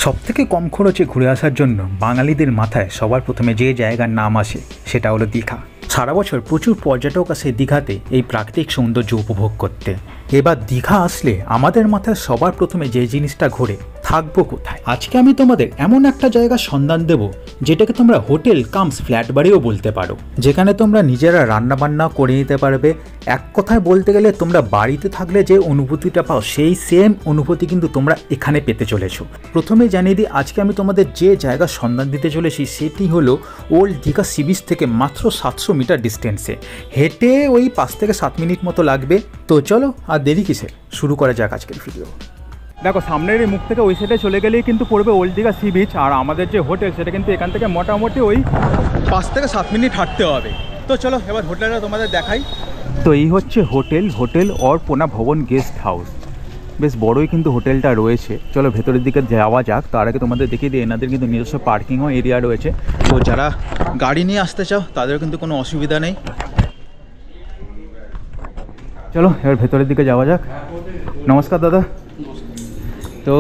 সবথেকে কম খরচে ঘুরে আসার জন্য বাঙালিদের মাথায় সবার প্রথমে যে জায়গার নাম আসে সেটা হলো দীঘা। সারা বছর প্রচুর পর্যটক আসে দীঘাতে এই প্রাকৃতিক সৌন্দর্য উপভোগ করতে। এবার দীঘা আসলে আমাদের মাথায় সবার প্রথমে যে জিনিসটা ঘোরে, থাকবো কোথায়। আজকে আমি তোমাদের এমন একটা জায়গার সন্ধান দেব যেটাকে তোমরা হোটেল কামস ফ্ল্যাট বাড়িও বলতে পারো, যেখানে তোমরা নিজেরা রান্নাবান্না করে নিতে পারবে। এক কথায় বলতে গেলে তোমরা বাড়িতে থাকলে যে অনুভূতিটা পাও সেই সেম অনুভূতি কিন্তু তোমরা এখানে পেতে চলেছো। প্রথমে জানিয়ে দিই, আজকে আমি তোমাদের যে জায়গার সন্ধান দিতে চলেছি সেটি হলো ওল্ড দীঘা সি বিচ থেকে মাত্র 700 মিটার ডিস্টেন্সে। হেঁটে ওই 5 থেকে 7 মিনিট মতো লাগবে। তো চলো আর দেরি কিসে, শুরু করা যাক আজকের ভিডিও। দেখো, সামনের এই মুখ থেকে ওই সাইডে চলে গেলেই কিন্তু পড়বে ওল্ড দীঘা সি বিচ। আর আমাদের যে হোটেল সেটা কিন্তু এখান থেকে মোটামুটি ওই 5 থেকে 7 মিনিট হাঁটতে হবে। তো চলো এবার হোটেলটা তোমাদের দেখাই। তো এই হচ্ছে হোটেল অর্পণা ভবন গেস্ট হাউস। বেশ বড়ই কিন্তু হোটেলটা রয়েছে। চলো ভেতরের দিকে যাওয়া যাক। তার আগে তোমাদের দেখিয়ে দিই, এনাদের কিন্তু নিজস্ব পার্কিংও এরিয়া রয়েছে। তো যারা গাড়ি নিয়ে আসতে চাও তাদেরও কিন্তু কোনো অসুবিধা নেই। চলো এবার ভেতরের দিকে যাওয়া যাক। নমস্কার দাদা। তো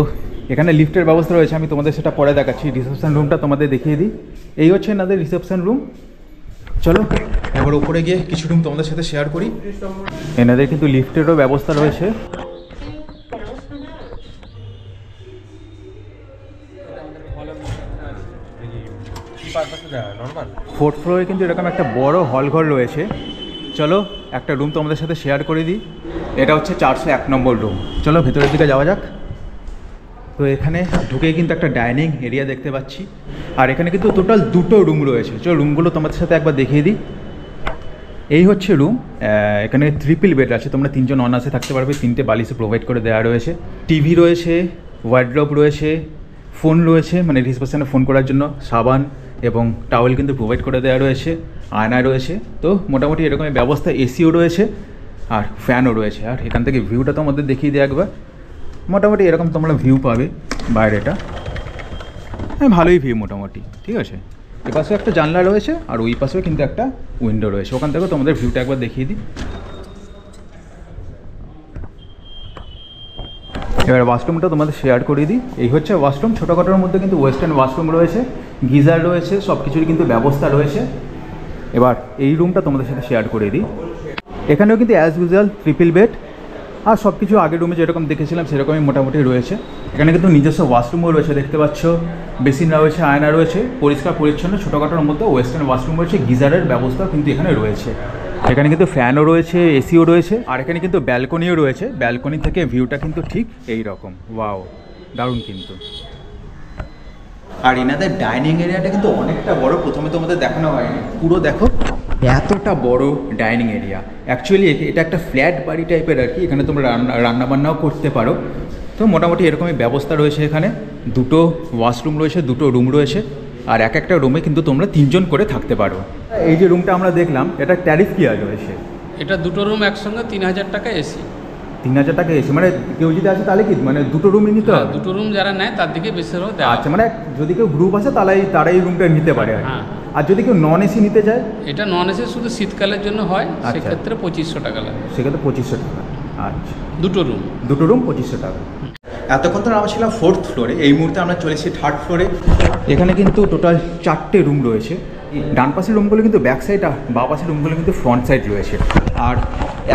এখানে লিফটের ব্যবস্থা রয়েছে, আমি তোমাদের সেটা পরে দেখাচ্ছি। রিসেপশন রুমটা তোমাদের দেখিয়ে দিই। এই হচ্ছে এনাদের রিসেপশন রুম। চলো এবার উপরে গিয়ে কিছু রুম তোমাদের সাথে শেয়ার করি। এনাদের কিন্তু লিফটেরও ব্যবস্থা রয়েছে। ফোর্থ ফ্লোরে কিন্তু এরকম একটা বড় হল ঘর রয়েছে। চলো একটা রুম তোমাদের সাথে শেয়ার করে দিই। এটা হচ্ছে 401 নম্বর রুম। চলো ভেতরের দিকে যাওয়া যাক। তো এখানে ঢুকেই কিন্তু একটা ডাইনিং এরিয়া দেখতে পাচ্ছি। আর এখানে কিন্তু টোটাল 2টো রুম রয়েছে। চলো রুমগুলো তোমাদের সাথে একবার দেখিয়ে দিই। এই হচ্ছে রুম। এখানে ট্রিপল বেড আছে, তোমরা 3 জন অনায়াসে থাকতে পারবে। 3টে বালিশে প্রোভাইড করে দেওয়া রয়েছে। টিভি রয়েছে, ওয়ার্ড্রপ রয়েছে, ফোন রয়েছে, মানে রিসেপশনে ফোন করার জন্য সাবান এবং টাওয়েল কিন্তু প্রোভাইড করে দেওয়া রয়েছে। আয়না রয়েছে। তো মোটামুটি এরকমই ব্যবস্থা। এসিও রয়েছে আর ফ্যানও রয়েছে। আর এখান থেকে ভিউটা তোমাদের দেখিয়ে দিই একবার। মোটামুটি এরকম তোমরা ভিউ পাবে বাইরেটা। হ্যাঁ, ভালোই ভিউ মোটামুটি, ঠিক আছে। এ পাশেও একটা জানলা রয়েছে আর ওই পাশেও কিন্তু একটা উইন্ডো রয়েছে। ওখান থেকেও তোমাদের ভিউটা একবার দেখিয়ে দিই। এবার ওয়াশরুমটা তোমাদের শেয়ার করে দিই। এই হচ্ছে ওয়াশরুম। ছোটোখাটোর মধ্যে কিন্তু ওয়েস্টার্ন ওয়াশরুম রয়েছে, গিজার রয়েছে, সব কিছুরই কিন্তু ব্যবস্থা রয়েছে। এবার এই রুমটা তোমাদের সাথে শেয়ার করে দিই। এখানেও কিন্তু অ্যাজ ইউজুয়াল ট্রিপল বেড আর সব কিছু আগের রুমে যেরকম দেখেছিলাম সেরকমই মোটামুটি রয়েছে। এখানে কিন্তু নিজস্ব ওয়াশরুমও রয়েছে, দেখতে পাচ্ছ। বেসিন রয়েছে, আয়না রয়েছে, পরিষ্কার পরিচ্ছন্ন। ছোটোখাটোর মধ্যে ওয়েস্টার্ন ওয়াশরুম রয়েছে, গিজারের ব্যবস্থাও কিন্তু এখানে রয়েছে। এখানে কিন্তু ফ্যানও রয়েছে, এসিও রয়েছে। আর এখানে কিন্তু ব্যালকনিও রয়েছে। ব্যালকনি থেকে ভিউটা কিন্তু ঠিক এই রকম। ওয়াও, দারুণ কিন্তু। আর এনাদের ডাইনিং এরিয়াটা কিন্তু অনেকটা বড়। প্রথমে তোমাদের দেখানো হয়নি, পুরো দেখো এতটা বড় ডাইনিং এরিয়া। অ্যাকচুয়ালি এটা একটা ফ্ল্যাট বাড়ি টাইপের আর কি। এখানে তোমরা রান্নাবান্নাও করতে পারো। তো মোটামুটি এরকমই ব্যবস্থা রয়েছে। এখানে 2টো ওয়াশরুম রয়েছে, 2টো রুম রয়েছে। আর একটা রুমে কিন্তু তোমরা 3 জন করে থাকতে পারো। এই যে রুমটা আমরা দেখলাম, এটা ট্যারিফ কি আর রয়েছে? এটা 2টো রুম একসঙ্গে 3000 টাকা এসি। 3000 টাকা এসি, মানে কেউ যদি আসে তাহলে কি মানে 2টো রুমই নিতে হবে? 2টো রুম যারা নেয় তার দিকে বেশি দেওয়া। আচ্ছা, মানে যদি কেউ গ্রুপ আসে তারা এই রুমটা নিতে পারে। হ্যাঁ। আর যদি কেউ নন এসি নিতে চায়? এটা নন এসি শুধু শীতকালের জন্য হয়, সেক্ষেত্রে 2500 টাকা লাগে। সেক্ষেত্রে 2500 টাকা। আচ্ছা, 2টো রুম 2500 টাকা। এতক্ষণ তো আমরা ছিলাম 4th ফ্লোরে, এই মুহূর্তে আমরা চলেছি 3rd ফ্লোরে। এখানে কিন্তু টোটাল 4টে রুম রয়েছে। ডান পাশের রুমগুলো কিন্তু ব্যাক সাইড আর বাঁ পাশের রুমগুলো কিন্তু ফ্রন্ট সাইড রয়েছে। আর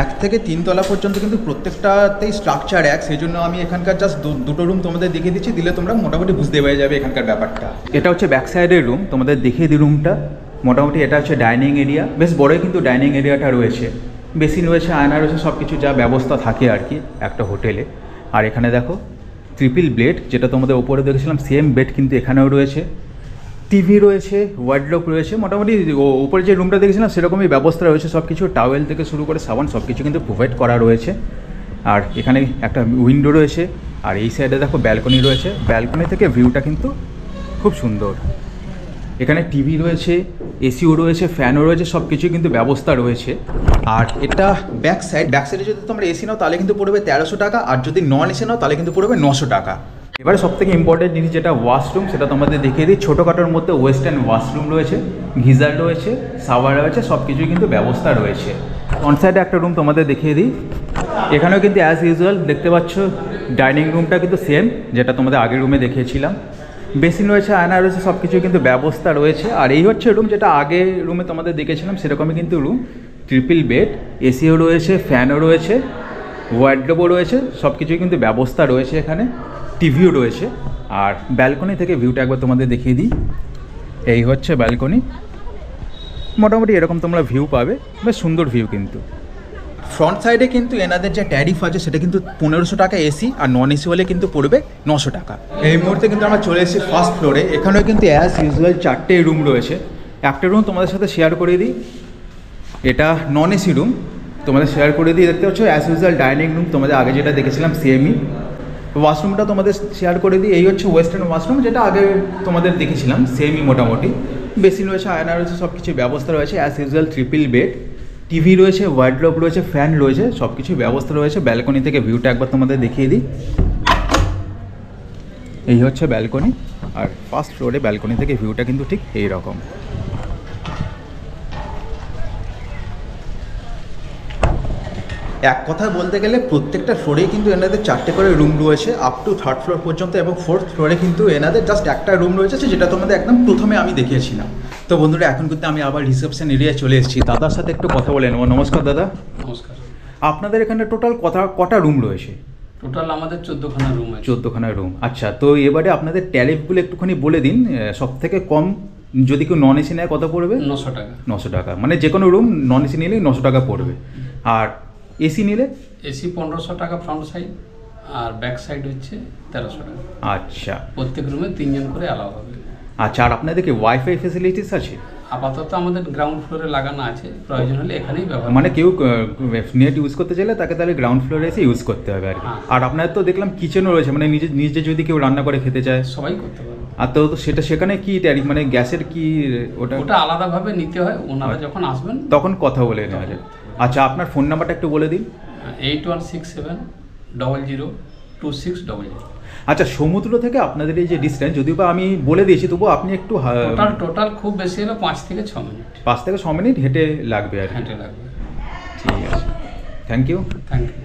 1 থেকে 3 তলা পর্যন্ত কিন্তু প্রত্যেকটাতেই স্ট্রাকচার এক। সেই জন্য আমি এখানকার জাস্ট 2টো রুম তোমাদের দেখিয়ে দিচ্ছি, দিলে তোমরা মোটামুটি বুঝতে পেরে যাবে এখানকার ব্যাপারটা। এটা হচ্ছে ব্যাক সাইডের রুম, তোমাদের দেখিয়ে দিই রুমটা। মোটামুটি এটা হচ্ছে ডাইনিং এরিয়া, বেশ বড়ই কিন্তু ডাইনিং এরিয়াটা রয়েছে। বেসিন রয়েছে, আয়না রয়েছে, সব কিছু যা ব্যবস্থা থাকে আর কি একটা হোটেলে। আর এখানে দেখো ট্রিপল বেড, যেটা তোমাদের ওপরে দেখেছিলাম সেম বেড কিন্তু এখানেও রয়েছে। টিভি রয়েছে, ওয়ার্ড্রপ রয়েছে। মোটামুটি উপরে যে রুমটা দেখেছিলাম সেরকমই ব্যবস্থা রয়েছে। সব কিছু টাওয়েল থেকে শুরু করে সাবান সব কিছু কিন্তু প্রোভাইড করা রয়েছে। আর এখানে একটা উইন্ডো রয়েছে। আর এই সাইডে দেখো ব্যালকনি রয়েছে। ব্যালকনি থেকে ভিউটা কিন্তু খুব সুন্দর। এখানে টিভি রয়েছে, এসিও রয়েছে, ফ্যানও রয়েছে, সব কিছুই কিন্তু ব্যবস্থা রয়েছে। আর এটা ব্যাক সাইডে যদি তোমরা এসি নাও তাহলে কিন্তু পড়বে 1300 টাকা। আর যদি নন এসি নাও তাহলে কিন্তু পড়বে 900 টাকা। এবারে সবথেকে ইম্পর্টেন্ট জিনিস যেটা ওয়াশরুম, সেটা তোমাদের দেখিয়ে দিই। ছোটোখাটোর মধ্যে ওয়েস্টার্ন ওয়াশরুম রয়েছে, গিজার রয়েছে, শাওয়ার রয়েছে, সব কিছুই কিন্তু ব্যবস্থা রয়েছে। অন সাইডে একটা রুম তোমাদের দেখিয়ে দিই। এখানেও কিন্তু অ্যাজ ইউজুয়াল দেখতে পাচ্ছ ডাইনিং রুমটা কিন্তু সেম, যেটা তোমাদের আগের রুমে দেখিয়েছিলাম। বেসিন রয়েছে, আয়না রয়েছে, সব কিছুই কিন্তু ব্যবস্থা রয়েছে। আর এই হচ্ছে রুম, যেটা আগে রুমে তোমাদের দেখেছিলাম সেরকমই কিন্তু রুম, ট্রিপল বেড, এসিও রয়েছে, ফ্যানও রয়েছে, ওয়ার্ডরোবও রয়েছে, সব কিছুই কিন্তু ব্যবস্থা রয়েছে এখানে, টিভিও রয়েছে। আর ব্যালকনি থেকে ভিউটা একবার তোমাদের দেখিয়ে দিই। এই হচ্ছে ব্যালকনি, মোটামুটি এরকম তোমরা ভিউ পাবে, বেশ সুন্দর ভিউ কিন্তু। ফ্রন্ট সাইডে কিন্তু এনাদের যে ট্যারিফ আছে সেটা কিন্তু 1500 টাকা এসি, আর নন এসি হলে কিন্তু পড়বে 900 টাকা। এই মুহূর্তে কিন্তু আমরা চলে এসেছি ফার্স্ট ফ্লোরে। এখানেও কিন্তু অ্যাজ ইউজুয়াল 4টে রুম রয়েছে। একটা রুম তোমাদের সাথে শেয়ার করে দিই, এটা নন এসি রুম, তোমাদের শেয়ার করে দিই। দেখতে পাচ্ছ অ্যাজ ইউজুয়াল ডাইনিং রুম, তোমাদের আগে যেটা দেখেছিলাম সেমই। ওয়াশরুমটা তোমাদের শেয়ার করে দিই, এই হচ্ছে ওয়েস্টার্ন ওয়াশরুম, যেটা আগে তোমাদের দেখেছিলাম সেমই মোটামুটি। বেসিন রয়েছে, আয়না রয়েছে, সব কিছু ব্যবস্থা রয়েছে। As usual triple bed, TV রয়েছে, ওয়ার্ডরোব রয়েছে, ফ্যান রয়েছে, সব কিছু ব্যবস্থা রয়েছে। ব্যালকনি থেকে ভিউটা একবার তোমাদের দেখিয়ে দিই। এই হচ্ছে ব্যালকনি, আর ফার্স্ট ফ্লোরে ব্যালকনি থেকে ভিউটা কিন্তু ঠিক এই রকম। এক কথায় বলতে গেলে প্রত্যেকটা ফ্লোরেই কিন্তু এনাদের 4টে করে রুম রয়েছে, আপ টু 3rd ফ্লোর পর্যন্ত, এবং 4th ফ্লোরে কিন্তু এনাদের জাস্ট একটা রুম রয়েছে, যেটা তোমাদের একদম প্রথমে আমি দেখিয়েছিলাম। তো বন্ধুরা, এখন কিন্তু আমি আবার রিসেপশন এরিয়ায় চলে এসেছি, দাদার সাথে একটু কথা বলে নেবো। নমস্কার দাদা। নমস্কার। আপনাদের এখানে টোটাল কটা রুম রয়েছে? টোটাল আমাদের 14খানা রুম আছে। 14খানা রুম, আচ্ছা। তো এবারে আপনাদের ট্যারিফগুলো একটুখানি বলে দিন। সব থেকে কম যদি কেউ নন এসি নেয় কত পড়বে? 900 টাকা। 900 টাকা, মানে যে কোনো রুম নন এসি নিলেই 900 টাকা পড়বে। আর এসি নিলে? এসি 1500 টাকা ফ্রন্ট সাইড, আর ব্যাক সাইড হচ্ছে 1300 টাকা। আচ্ছা, প্রত্যেক রুমে 3 জন করে অ্যালাউ হবে। আচ্ছা। আর আপনাদের কি ওয়াইফাই ফেসিলিটিস আছে? আপাতত আমাদের গ্রাউন্ড ফ্লোরে লাগানো আছে, প্রয়োজন হলে এখানেই ব্যবহার। মানে কেউ নেট ইউজ করতে চাইলে তাকে তাহলে গ্রাউন্ড ফ্লোরে এসে ইউজ করতে হবে আর কি। হ্যাঁ। আর আপনাদের তো দেখলাম কিচেনও রয়েছে, মানে নিজে যদি কেউ রান্না করে খেতে চায় সবাই করতে পারবে। আর তো সেটা সেখানে কি ট্যারিফ, মানে গ্যাসের কি ওটা? ওটা আলাদাভাবে নিতে হয়, ওনারা যখন আসবেন তখন কথা বলে নেওয়া যায়। আচ্ছা, আপনার ফোন নাম্বারটা একটু বলে দিন। 8167 00 2600। আচ্ছা, সমুদ্র থেকে আপনাদের এই যে ডিস্টেন্স, যদিও বা আমি বলে দিয়েছি, তবুও আপনি একটু টোটাল খুব বেশি হলো 5 থেকে 6 মিনিট। 5 থেকে 6 মিনিট হেঁটে লাগবে আর কি। হেঁটে লাগবে। ঠিক আছে, থ্যাংক ইউ। Thank you.